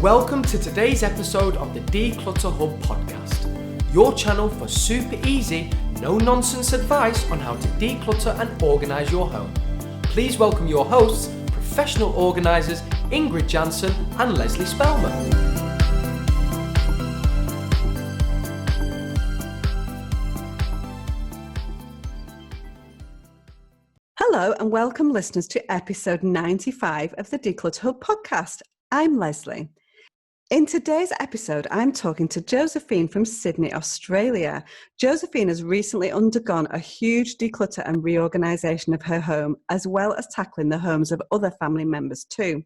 Welcome to today's episode of the Declutter Hub podcast, your channel for super easy, no-nonsense advice on how to declutter and organise your home. Please welcome your hosts, professional organisers Ingrid Jansen and Lesley Spellman. Hello and welcome listeners to episode 95 of the Declutter Hub podcast. I'm Lesley. In today's episode, I'm talking to Josephine from Sydney, Australia. Josephine has recently undergone a huge declutter and reorganisation of her home, as well as tackling the homes of other family members too.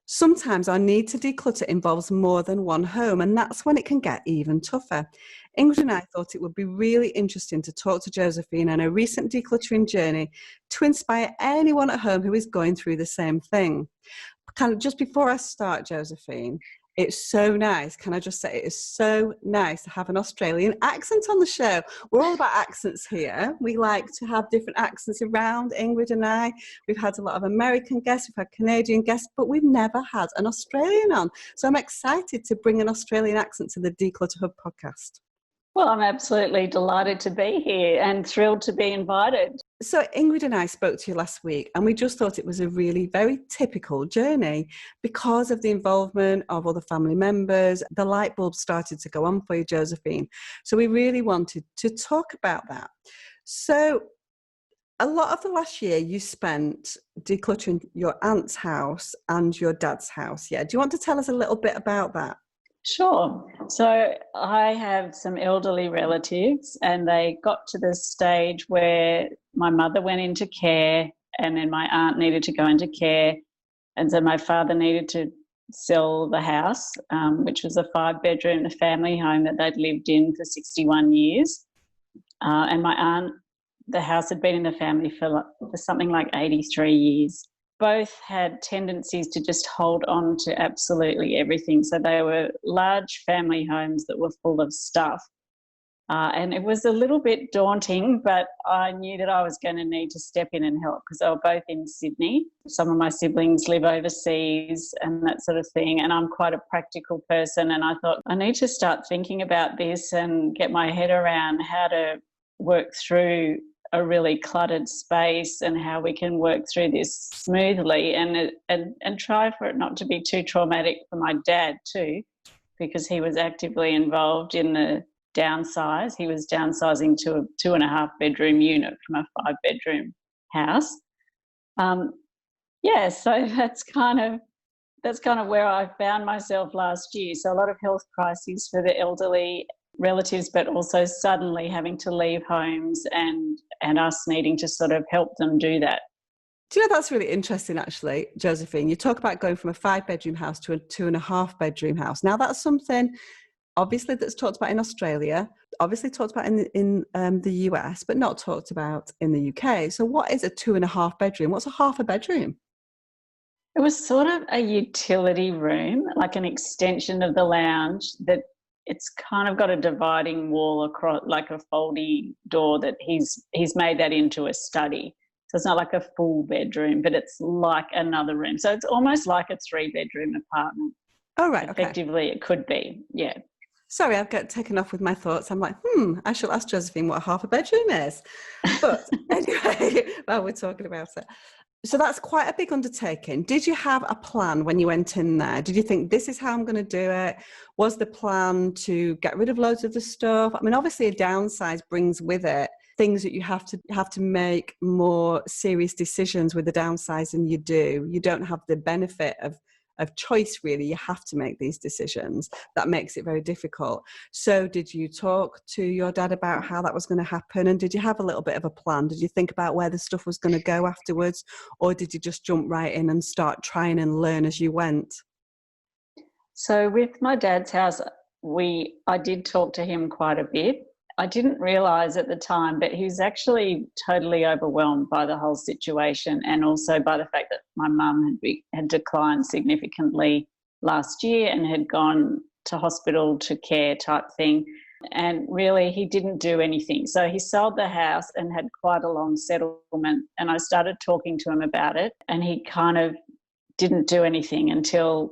Sometimes our need to declutter involves more than one home, and that's when it can get even tougher. Ingrid and I thought it would be really interesting to talk to Josephine on her recent decluttering journey to inspire anyone at home who is going through the same thing. Just before I start, Josephine, it's so nice. Can I just say it is so nice to have an Australian accent on the show. We're all about accents here. We like to have different accents around, Ingrid and I. We've had a lot of American guests, we've had Canadian guests, but we've never had an Australian on. So I'm excited to bring an Australian accent to the Declutter Hub podcast. Well, I'm absolutely delighted to be here and thrilled to be invited. So Ingrid and I spoke to you last week and we just thought it was a really very typical journey because of the involvement of other family members. The light bulb started to go on for you, Josephine. So we really wanted to talk about that. So a lot of the last year you spent decluttering your aunt's house and your dad's house. Yeah. Do you want to tell us a little bit about that? Sure. So I have some elderly relatives and they got to the stage where my mother went into care and then my aunt needed to go into care. And so my father needed to sell the house, which was a 5-bedroom family home that they'd lived in for 61 years. And my aunt, the house had been in the family for something like 83 years. Both had tendencies to just hold on to absolutely everything. So they were large family homes that were full of stuff. And it was a little bit daunting, but I knew that I was going to need to step in and help because they were both in Sydney. Some of my siblings live overseas and that sort of thing. And I'm quite a practical person. And I thought I need to start thinking about this and get my head around how to work through a really cluttered space and how we can work through this smoothly and try for it not to be too traumatic for my dad too, because he was actively involved in the downsize. He was downsizing to a 2.5-bedroom unit from a 5-bedroom house. So that's kind of where I found myself last year. So a lot of health crises for the elderly relatives, but also suddenly having to leave homes and us needing to sort of help them do that. Do you know, that's really interesting actually, Josephine. You talk about going from a 5-bedroom house to a 2.5-bedroom house. Now that's something obviously that's talked about in Australia, obviously talked about in the US, but not talked about in the UK. So what is a 2.5-bedroom? What's a half a bedroom? It was sort of a utility room, like an extension of the lounge that it's kind of got a dividing wall across, like a folding door that he's made that into a study. So it's not like a full bedroom, but it's like another room. So it's almost like a 3-bedroom apartment. Oh, right. Effectively, okay. It could be, yeah. Sorry, I've got taken off with my thoughts. I'm like, I shall ask Josephine what a half a bedroom is. But anyway, well, we're talking about it. So that's quite a big undertaking. Did you have a plan when you went in there? Did you think this is how I'm going to do it? Was the plan to get rid of loads of the stuff? I mean, obviously a downsize brings with it things that you have to make more serious decisions with the downsizing you do. You don't have the benefit of choice, really. You have to make these decisions. That makes it very difficult. So did you talk to your dad about how that was going to happen? And did you have a little bit of a plan? Did you think about where the stuff was going to go afterwards? Or did you just jump right in and start trying and learn as you went? So with my dad's house, I did talk to him quite a bit. I didn't realise at the time, but he was actually totally overwhelmed by the whole situation and also by the fact that my mum had declined significantly last year and had gone to hospital to care type thing. And really he didn't do anything. So he sold the house and had quite a long settlement, and I started talking to him about it and he kind of didn't do anything until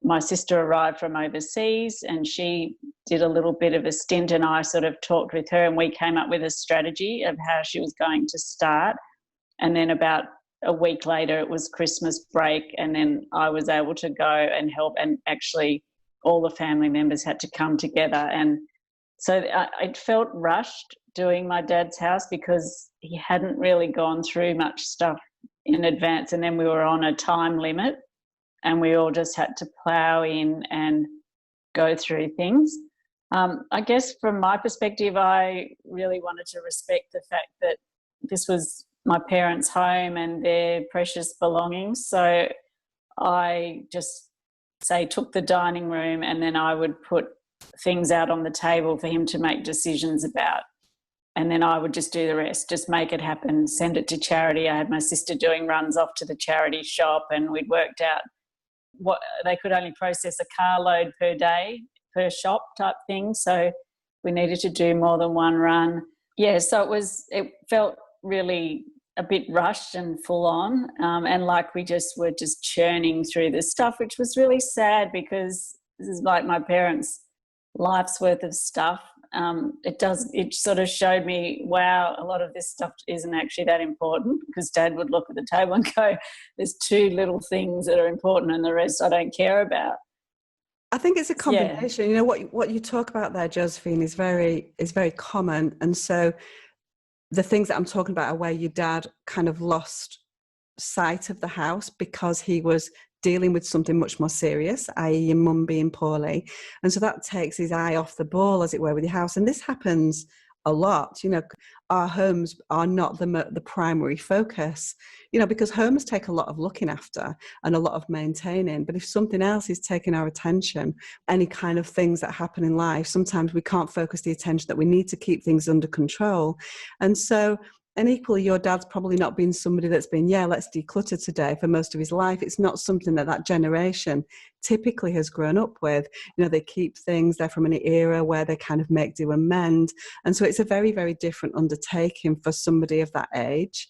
my sister arrived from overseas and she did a little bit of a stint, and I sort of talked with her and we came up with a strategy of how she was going to start. And then about a week later it was Christmas break, and then I was able to go and help, and actually all the family members had to come together. And so it felt rushed doing my dad's house because he hadn't really gone through much stuff in advance, and then we were on a time limit and we all just had to plough in and go through things. I guess from my perspective, I really wanted to respect the fact that this was my parents' home and their precious belongings. So I just, say, took the dining room, and then I would put things out on the table for him to make decisions about. And then I would just do the rest, just make it happen, send it to charity. I had my sister doing runs off to the charity shop, and we'd worked out what they could only process a carload per day per shop type thing. So we needed to do more than one run. Yeah, so it felt really a bit rushed and full on, and like we just were just churning through this stuff, which was really sad because this is like my parents' life's worth of stuff. It sort of showed me, wow, a lot of this stuff isn't actually that important, because Dad would look at the table and go, there's two little things that are important and the rest I don't care about. I think it's a combination. Yeah. You know, what you talk about there, Josephine, is very common. And so the things that I'm talking about are where your dad kind of lost sight of the house because he was dealing with something much more serious, i.e. your mum being poorly. And so that takes his eye off the ball, as it were, with your house. And this happens a lot. You know, our homes are not the primary focus, you know, because homes take a lot of looking after and a lot of maintaining. But if something else is taking our attention, any kind of things that happen in life, sometimes we can't focus the attention that we need to keep things under control. And so, and equally, your dad's probably not been somebody that's been, let's declutter today for most of his life. It's not something that generation typically has grown up with. You know, they keep things, they're from an era where they kind of make do and mend. And so it's a very, very different undertaking for somebody of that age.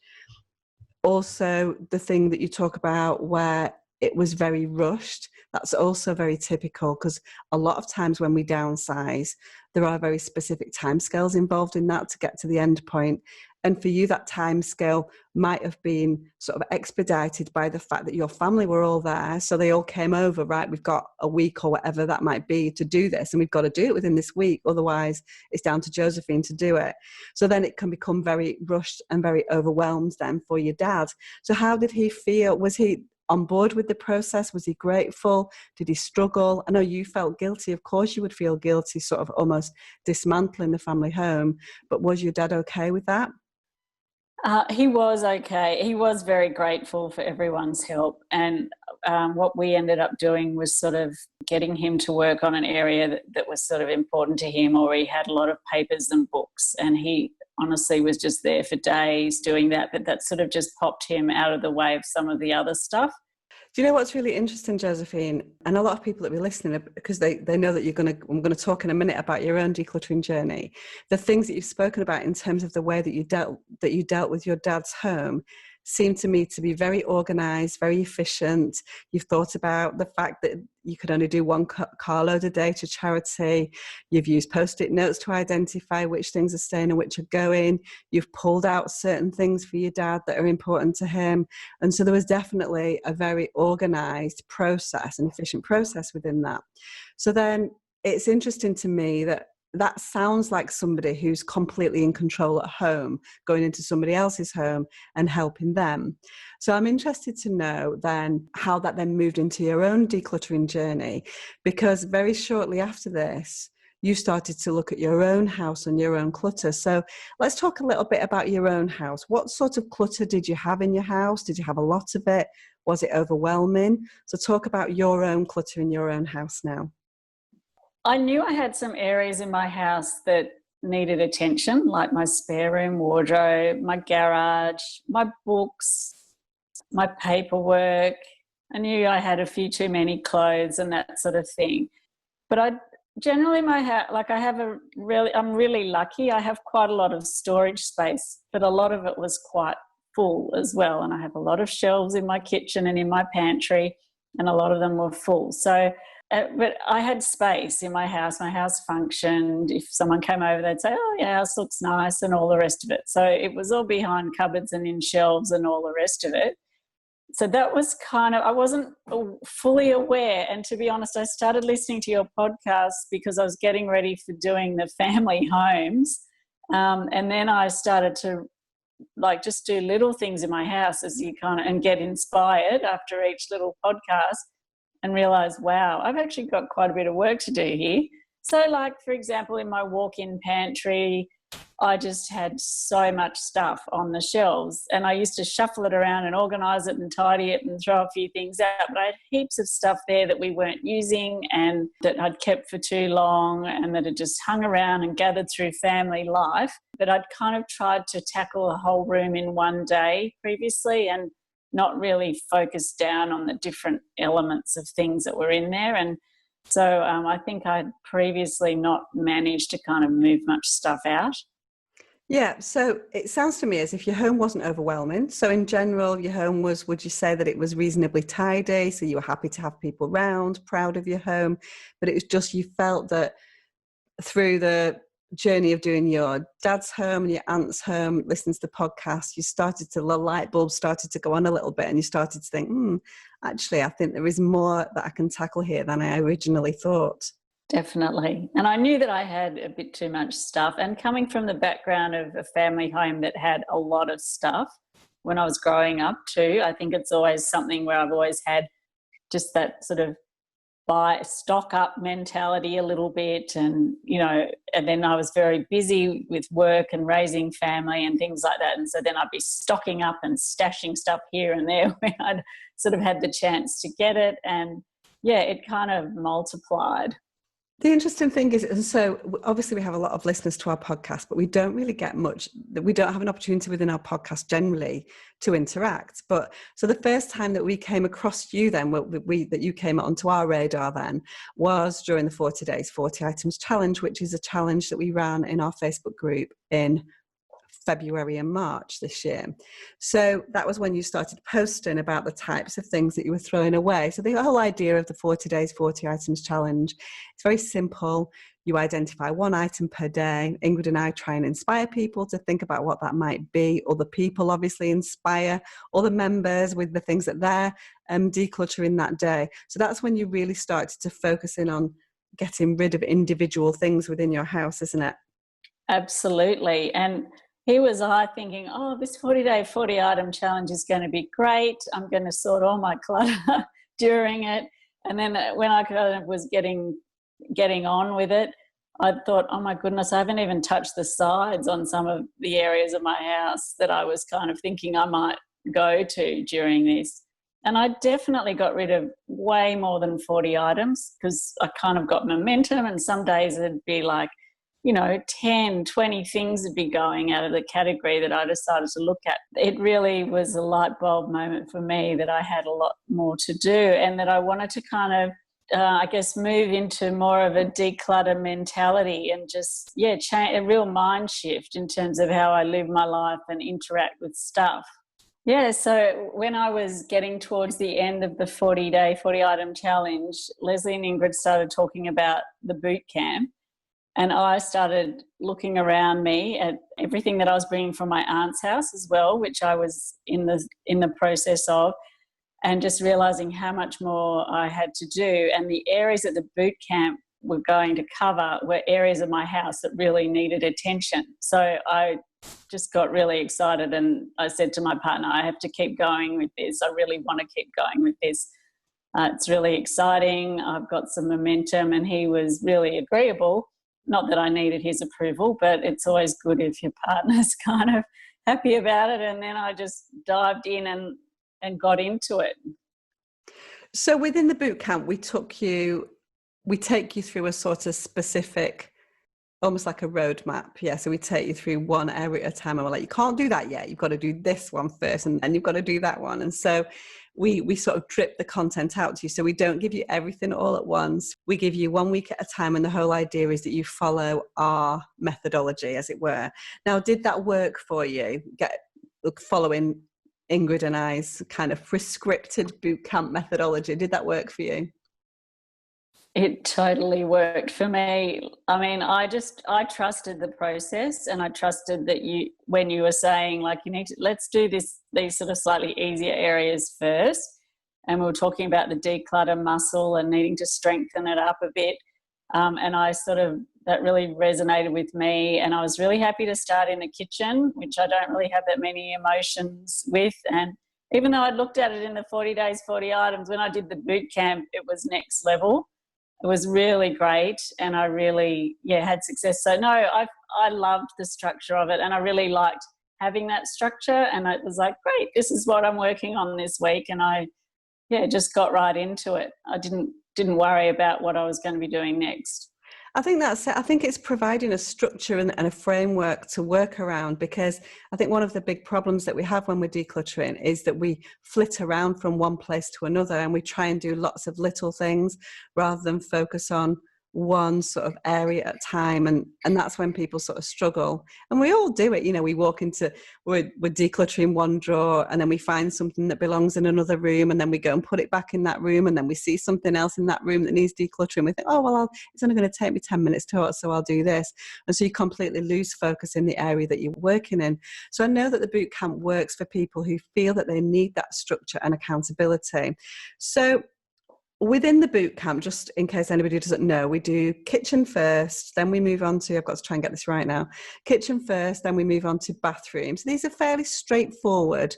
Also, the thing that you talk about where it was very rushed, that's also very typical, because a lot of times when we downsize, there are very specific timescales involved in that to get to the end point. And for you, that timescale might have been sort of expedited by the fact that your family were all there. So they all came over, right? We've got a week or whatever that might be to do this, and we've got to do it within this week. Otherwise, it's down to Josephine to do it. So then it can become very rushed and very overwhelmed then for your dad. So how did he feel? Was he on board with the process? Was he grateful? Did he struggle? I know you felt guilty. Of course you would feel guilty, sort of almost dismantling the family home. But was your dad okay with that? He was okay. He was very grateful for everyone's help. And what we ended up doing was sort of getting him to work on an area that was sort of important to him, or he had a lot of papers and books. And he honestly was just there for days doing that. But that sort of just popped him out of the way of some of the other stuff. Do you know what's really interesting, Josephine? And a lot of people that be listening, because they know that I'm going to talk in a minute about your own decluttering journey. The things that you've spoken about in terms of the way that you dealt with your dad's home seem to me to be very organised, very efficient. You've thought about the fact that you could only do one carload a day to charity. You've used Post-it notes to identify which things are staying and which are going. You've pulled out certain things for your dad that are important to him. And so there was definitely a very organised process, an efficient process within that. So then it's interesting to me that sounds like somebody who's completely in control at home, going into somebody else's home and helping them. So I'm interested to know then how that then moved into your own decluttering journey, because very shortly after this, you started to look at your own house and your own clutter. So let's talk a little bit about your own house. What sort of clutter did you have in your house? Did you have a lot of it? Was it overwhelming? So talk about your own clutter in your own house now. I knew I had some areas in my house that needed attention, like my spare room wardrobe, my garage, my books, my paperwork. I knew I had a few too many clothes and that sort of thing. But I'm really lucky. I have quite a lot of storage space, but a lot of it was quite full as well. And I have a lot of shelves in my kitchen and in my pantry. and a lot of them were full. So, but I had space in my house. My house functioned. If someone came over, they'd say, oh, your house looks nice and all the rest of it. So it was all behind cupboards and in shelves and all the rest of it. So that was kind of, I wasn't fully aware. And to be honest, I started listening to your podcast because I was getting ready for doing the family homes. And then I started to just do little things in my house as you and get inspired after each little podcast and realize, wow, I've actually got quite a bit of work to do here. So for example, in my walk-in pantry, I just had so much stuff on the shelves, and I used to shuffle it around and organise it and tidy it and throw a few things out. But I had heaps of stuff there that we weren't using and that I'd kept for too long and that had just hung around and gathered through family life. But I'd kind of tried to tackle a whole room in one day previously and not really focus down on the different elements of things that were in there. And so I think I'd previously not managed to kind of move much stuff out. Yeah, so it sounds to me as if your home wasn't overwhelming. So in general, your home was, would you say that it was reasonably tidy? So you were happy to have people round, proud of your home, but it was just you felt that through the journey of doing your dad's home and your aunt's home, listening to the podcast, the light bulb started to go on a little bit and you started to think, actually, I think there is more that I can tackle here than I originally thought. Definitely. And I knew that I had a bit too much stuff. And coming from the background of a family home that had a lot of stuff when I was growing up too, I think it's always something where I've always had just that sort of stock up mentality a little bit. And, and then I was very busy with work and raising family and things like that. And so then I'd be stocking up and stashing stuff here and there when I'd sort of had the chance to get it. And yeah, it kind of multiplied. The interesting thing is, and so obviously we have a lot of listeners to our podcast, but we don't really get much, we don't have an opportunity within our podcast generally to interact. But so the first time that we came across you then, that you came onto our radar then, was during the 40 Days, 40 Items Challenge, which is a challenge that we ran in our Facebook group in February and March this year. So that was when you started posting about the types of things that you were throwing away. So the whole idea of the 40 Days, 40 Items Challenge, it's very simple. You identify one item per day. Ingrid and I try and inspire people to think about what that might be. Other people obviously inspire other members with the things that they're decluttering that day. So that's when you really started to focus in on getting rid of individual things within your house, isn't it? Absolutely. And here was I thinking, this 40-day, 40-item challenge is going to be great. I'm going to sort all my clutter during it. And then when I kind of was getting on with it, I thought, oh my goodness, I haven't even touched the sides on some of the areas of my house that I was kind of thinking I might go to during this. And I definitely got rid of way more than 40 items because I kind of got momentum, and some days it'd be 10, 20 things would be going out of the category that I decided to look at. It really was a light bulb moment for me that I had a lot more to do and that I wanted to kind of, move into more of a declutter mentality and just, change a real mind shift in terms of how I live my life and interact with stuff. Yeah, so when I was getting towards the end of the 40-day, 40-item challenge, Lesley and Ingrid started talking about the boot camp. And I started looking around me at everything that I was bringing from my aunt's house as well, which I was in the process of, and just realising how much more I had to do. And the areas that the boot camp were going to cover were areas of my house that really needed attention. So I just got really excited and I said to my partner, I have to keep going with this. I really want to keep going with this. It's really exciting. I've got some momentum, and he was really agreeable. Not that I needed his approval, but it's always good if your partner's kind of happy about it. And then I just dived in and got into it. So within the boot camp, we take you through a sort of specific, almost like a roadmap. Yeah. So we take you through one area at a time, and we're like, you can't do that yet. You've got to do this one first, and then you've got to do that one. And so we sort of drip the content out to you. So we don't give you everything all at once. We give you 1 week at a time. And the whole idea is that you follow our methodology, as it were. Now, did that work for you? Following Ingrid and I's kind of prescripted boot camp methodology. Did that work for you? It totally worked for me. I mean, I trusted the process, and I trusted that when you were saying, like, let's do these sort of slightly easier areas first. And we were talking about the declutter muscle and needing to strengthen it up a bit. And that really resonated with me. And I was really happy to start in the kitchen, which I don't really have that many emotions with. And even though I looked at it in the 40 days, 40 items, when I did the boot camp, it was next level. It was really great, and I really, had success. So no, I loved the structure of it, and I really liked having that structure. And it was like, great, this is what I'm working on this week. And I, just got right into it. I didn't worry about what I was going to be doing next. I think that's it. I think it's providing a structure and a framework to work around, because I think one of the big problems that we have when we're decluttering is that we flit around from one place to another, and we try and do lots of little things rather than focus on one sort of area at a time, and that's when people sort of struggle. And we all do it, we walk into, we're decluttering one drawer, and then we find something that belongs in another room, and then we go and put it back in that room, and then we see something else in that room that needs decluttering. We think, oh well, it's only going to take me 10 minutes to, so I'll do this. And so you completely lose focus in the area that you're working in. So I know that the boot camp works for people who feel that they need that structure and accountability. So within the boot camp, just in case anybody doesn't know, we do kitchen first, then we move on to, I've got to try and get this right now, kitchen first, then we move on to bathrooms. These are fairly straightforward.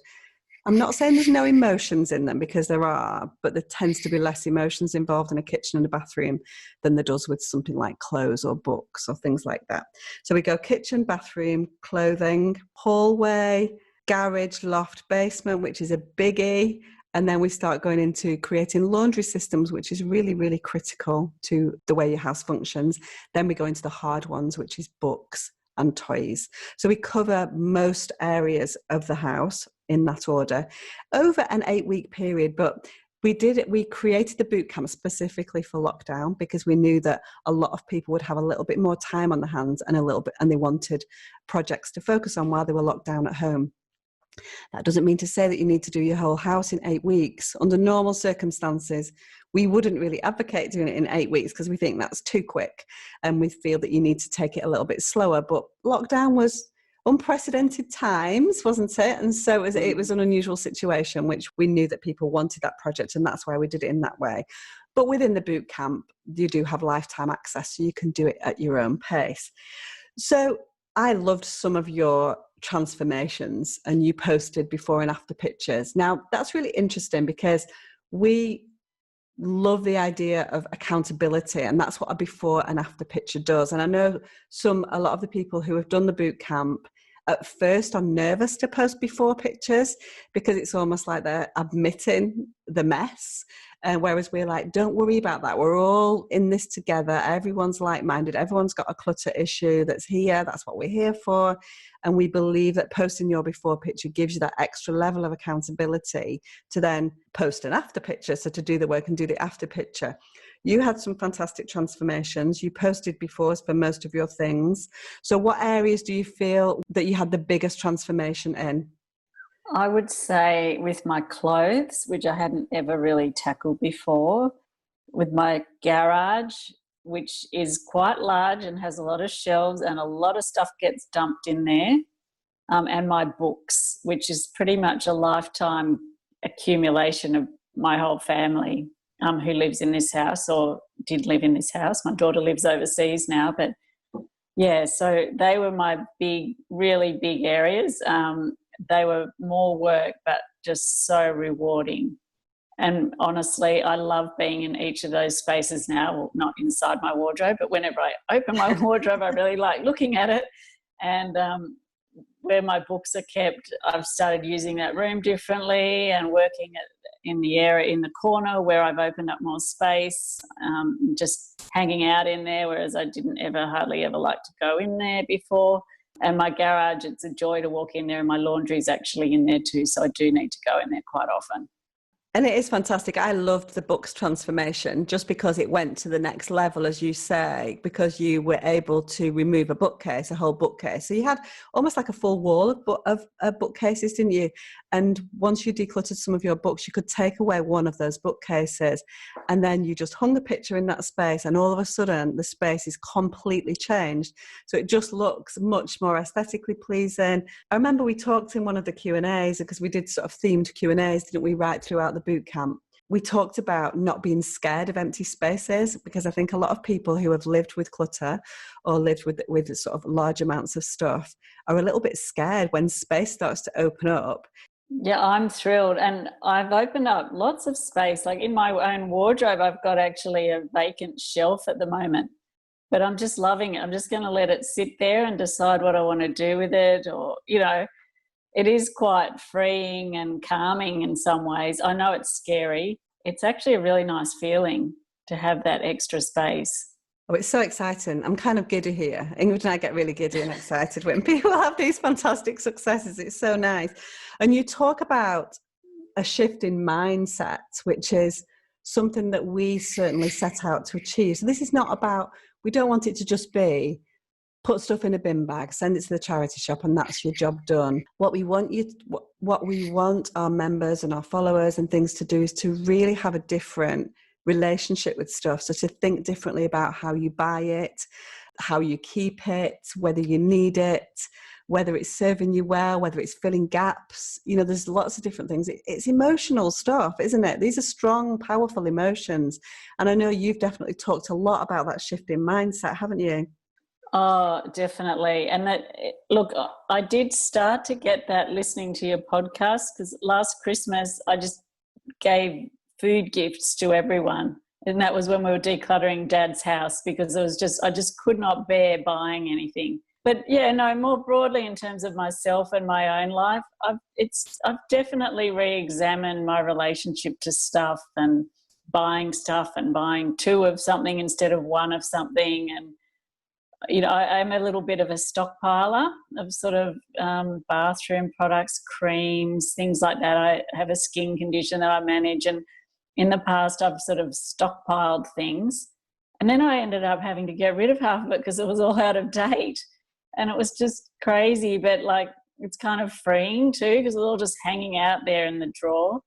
I'm not saying there's no emotions in them, because there are, but there tends to be less emotions involved in a kitchen and a bathroom than there does with something like clothes or books or things like that. So we go kitchen, bathroom, clothing, hallway, garage, loft, basement, which is a biggie. And then we start going into creating laundry systems, which is really, really critical to the way your house functions. Then we go into the hard ones, which is books and toys. So we cover most areas of the house in that order over an 8-week period. But we created the boot camp specifically for lockdown, because we knew that a lot of people would have a little bit more time on their hands and they wanted projects to focus on while they were locked down at home. That doesn't mean to say that you need to do your whole house in 8 weeks. Under normal circumstances, we wouldn't really advocate doing it in 8 weeks, because we think that's too quick, and we feel that you need to take it a little bit slower. But lockdown was unprecedented times, wasn't it? And so it was an unusual situation, which we knew that people wanted that project, and that's why we did it in that way. But within the boot camp, you do have lifetime access, so you can do it at your own pace. So I loved some of your transformations, and you posted before and after pictures. Now, that's really interesting, because we love the idea of accountability, and that's what a before and after picture does. And I know a lot of the people who have done the boot camp at first are nervous to post before pictures, because it's almost like they're admitting the mess. Whereas we're like, don't worry about that. We're all in this together. Everyone's like-minded. Everyone's got a clutter issue that's here. That's what we're here for. And we believe that posting your before picture gives you that extra level of accountability to then post an after picture. So to do the work and do the after picture. You had some fantastic transformations. You posted befores for most of your things. So what areas do you feel that you had the biggest transformation in? I would say with my clothes, which I hadn't ever really tackled before, with my garage, which is quite large and has a lot of shelves and a lot of stuff gets dumped in there, and my books, which is pretty much a lifetime accumulation of my whole family who lives in this house or did live in this house. My daughter lives overseas now, but yeah, so they were my really big areas. They were more work, but just so rewarding. And honestly, I love being in each of those spaces now. Well, not inside my wardrobe, but whenever I open my wardrobe, I really like looking at it. And where my books are kept, I've started using that room differently and working in the area in the corner where I've opened up more space, just hanging out in there, whereas I didn't hardly ever like to go in there before. And my garage, it's a joy to walk in there, and my laundry is actually in there too, so I do need to go in there quite often. And it is fantastic. I loved the book's transformation just because it went to the next level, as you say, because you were able to remove a bookcase, a whole bookcase. So you had almost like a full wall of bookcases, didn't you? And once you decluttered some of your books, you could take away one of those bookcases and then you just hung the picture in that space, and all of a sudden the space is completely changed. So it just looks much more aesthetically pleasing. I remember we talked in one of the Q&As, because we did sort of themed Q&As, didn't we, right throughout the boot camp. We talked about not being scared of empty spaces, because I think a lot of people who have lived with clutter or lived with sort of large amounts of stuff are a little bit scared when space starts to open up. Yeah, I'm thrilled. And I've opened up lots of space. Like in my own wardrobe, I've got actually a vacant shelf at the moment. But I'm just loving it. I'm just going to let it sit there and decide what I want to do with it. Or, it is quite freeing and calming in some ways. I know it's scary. It's actually a really nice feeling to have that extra space. Oh, it's so exciting. I'm kind of giddy here. Ingrid and I get really giddy and excited when people have these fantastic successes. It's so nice. And you talk about a shift in mindset, which is something that we certainly set out to achieve. So this is not about, we don't want it to just be put stuff in a bin bag, send it to the charity shop, and that's your job done. What we want our members and our followers and things to do is to really have a different relationship with stuff. So to think differently about how you buy it, how you keep it, whether you need it, whether it's serving you well, whether it's filling gaps. There's lots of different things. It's emotional stuff, isn't it? These are strong, powerful emotions. And I know you've definitely talked a lot about that shift in mindset, haven't you? Oh, definitely. And look, I did start to get that listening to your podcast, because last Christmas I just gave food gifts to everyone. And that was when we were decluttering Dad's house, because I just could not bear buying anything. But yeah, no, more broadly in terms of myself and my own life, I've definitely re-examined my relationship to stuff and buying stuff and buying two of something instead of one of something. And I'm a little bit of a stockpiler of sort of bathroom products, creams, things like that. I have a skin condition that I manage, and in the past I've sort of stockpiled things, and then I ended up having to get rid of half of it because it was all out of date, and it was just crazy. But it's kind of freeing too, because it's all just hanging out there in the drawer.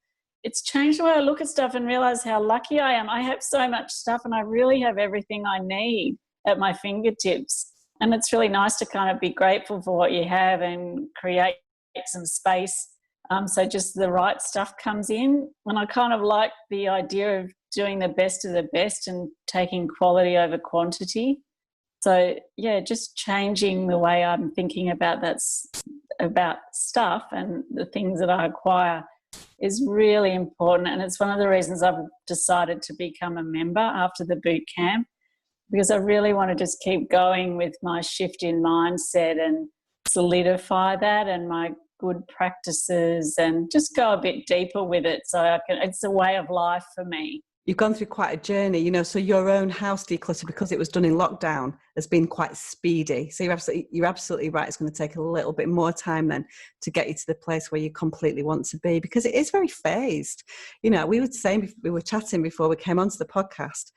It's changed the way I look at stuff and realise how lucky I am. I have so much stuff, and I really have everything I need at my fingertips. And it's really nice to kind of be grateful for what you have and create some space. So just the right stuff comes in. And I kind of like the idea of doing the best of the best and taking quality over quantity. So yeah, just changing the way I'm thinking about about stuff and the things that I acquire is really important. And it's one of the reasons I've decided to become a member after the boot camp, because I really want to just keep going with my shift in mindset and solidify that and my good practices and just go a bit deeper with it. So it's a way of life for me. You've gone through quite a journey, so your own house declutter, because it was done in lockdown, has been quite speedy. So you're absolutely right. It's going to take a little bit more time then to get you to the place where you completely want to be, because it is very phased. We were chatting before we came onto the podcast,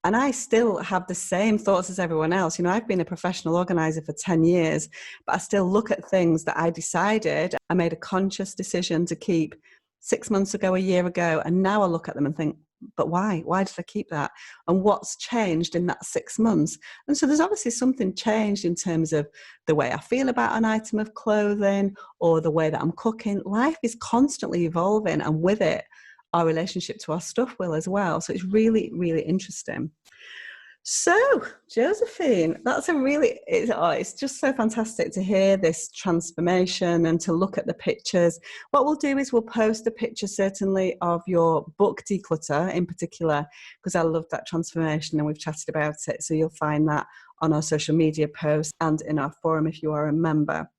and I still have the same thoughts as everyone else. I've been a professional organizer for 10 years, but I still look at things that I made a conscious decision to keep 6 months ago, a year ago, and now I look at them and think, but why? Why did I keep that? And what's changed in that 6 months? And so there's obviously something changed in terms of the way I feel about an item of clothing or the way that I'm cooking. Life is constantly evolving, and with it, our relationship to our stuff will as well. So it's really, really interesting. So, Josephine, it's just so fantastic to hear this transformation and to look at the pictures. What we'll do is we'll post a picture certainly of your book Declutter in particular, because I love that transformation and we've chatted about it. So you'll find that on our social media posts and in our forum if you are a member.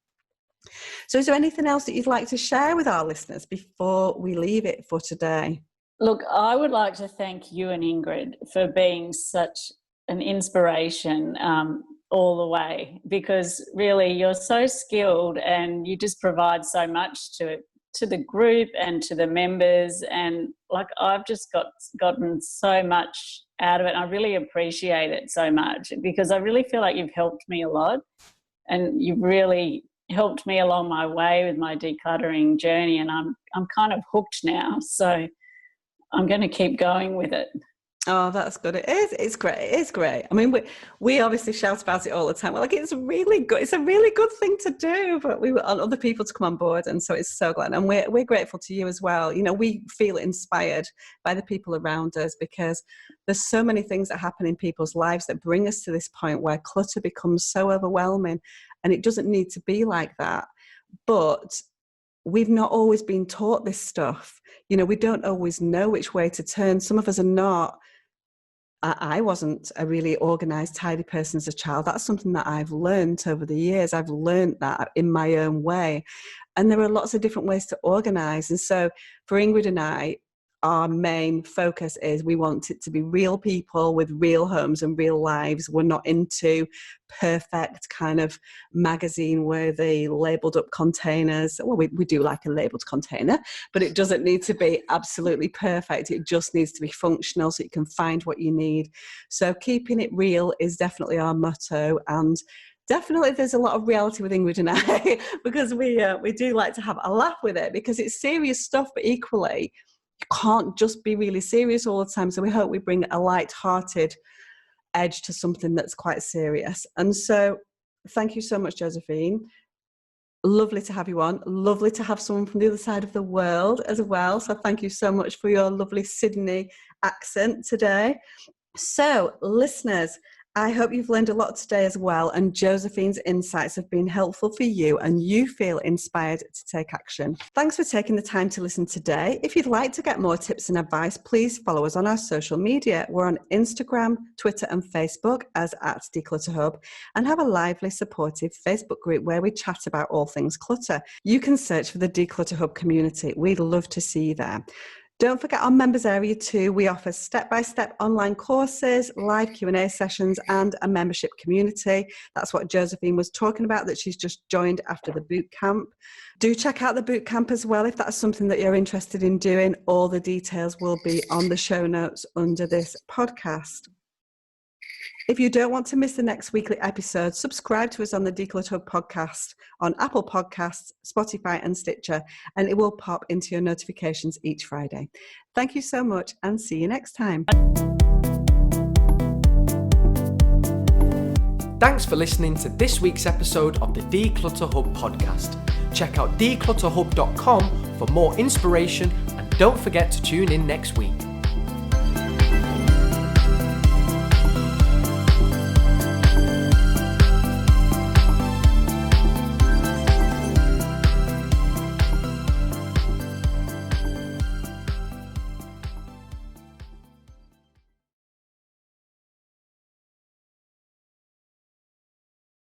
So is there anything else that you'd like to share with our listeners before we leave it for today? Look, I would like to thank you and Ingrid for being such an inspiration all the way, because really you're so skilled and you just provide so much to to the group and to the members, and like I've just gotten so much out of it. I really appreciate it so much because I really feel like you've helped me a lot, and you've really helped me along my way with my decluttering journey, and I'm kind of hooked now, so I'm going to keep going with it. Oh, that's good. It is. It's great. It is great. I mean, we obviously shout about it all the time. We're like, it's really good. It's a really good thing to do. But we want other people to come on board, and so it's so glad. And we're grateful to you as well. You know, we feel inspired by the people around us because there's so many things that happen in people's lives that bring us to this point where clutter becomes so overwhelming, and it doesn't need to be like that. But we've not always been taught this stuff. You know, we don't always know which way to turn. Some of us are not. I wasn't a really organised, tidy person as a child. That's something that I've learned over the years. I've learned that in my own way. And there are lots of different ways to organise. And so for Ingrid and I, our main focus is we want it to be real people with real homes and real lives. We're not into perfect kind of magazine-worthy labelled up containers. Well, we do like a labelled container, but it doesn't need to be absolutely perfect. It just needs to be functional so you can find what you need. So keeping it real is definitely our motto, and definitely there's a lot of reality with Ingrid and I because we do like to have a laugh with it because it's serious stuff, but equally you can't just be really serious all the time. So we hope we bring a light-hearted edge to something that's quite serious. And so thank you so much, Josephine. Lovely to have you on. Lovely to have someone from the other side of the world as well. So thank you so much for your lovely Sydney accent today. So listeners, I hope you've learned a lot today as well, and Josephine's insights have been helpful for you and you feel inspired to take action. Thanks for taking the time to listen today. If you'd like to get more tips and advice, please follow us on our social media. We're on Instagram, Twitter and Facebook as @Declutter Hub, and have a lively, supportive Facebook group where we chat about all things clutter. You can search for the Declutter Hub community. We'd love to see you there. Don't forget our members area too. We offer step-by-step online courses, live Q&A sessions and a membership community. That's what Josephine was talking about, that she's just joined after the boot camp. Do check out the boot camp as well if that's something that you're interested in doing. All the details will be on the show notes under this podcast. If you don't want to miss the next weekly episode, subscribe to us on the Declutter Hub podcast on Apple Podcasts, Spotify and Stitcher, and it will pop into your notifications each Friday. Thank you so much and see you next time. Thanks for listening to this week's episode of the Declutter Hub podcast. Check out declutterhub.com for more inspiration and don't forget to tune in next week.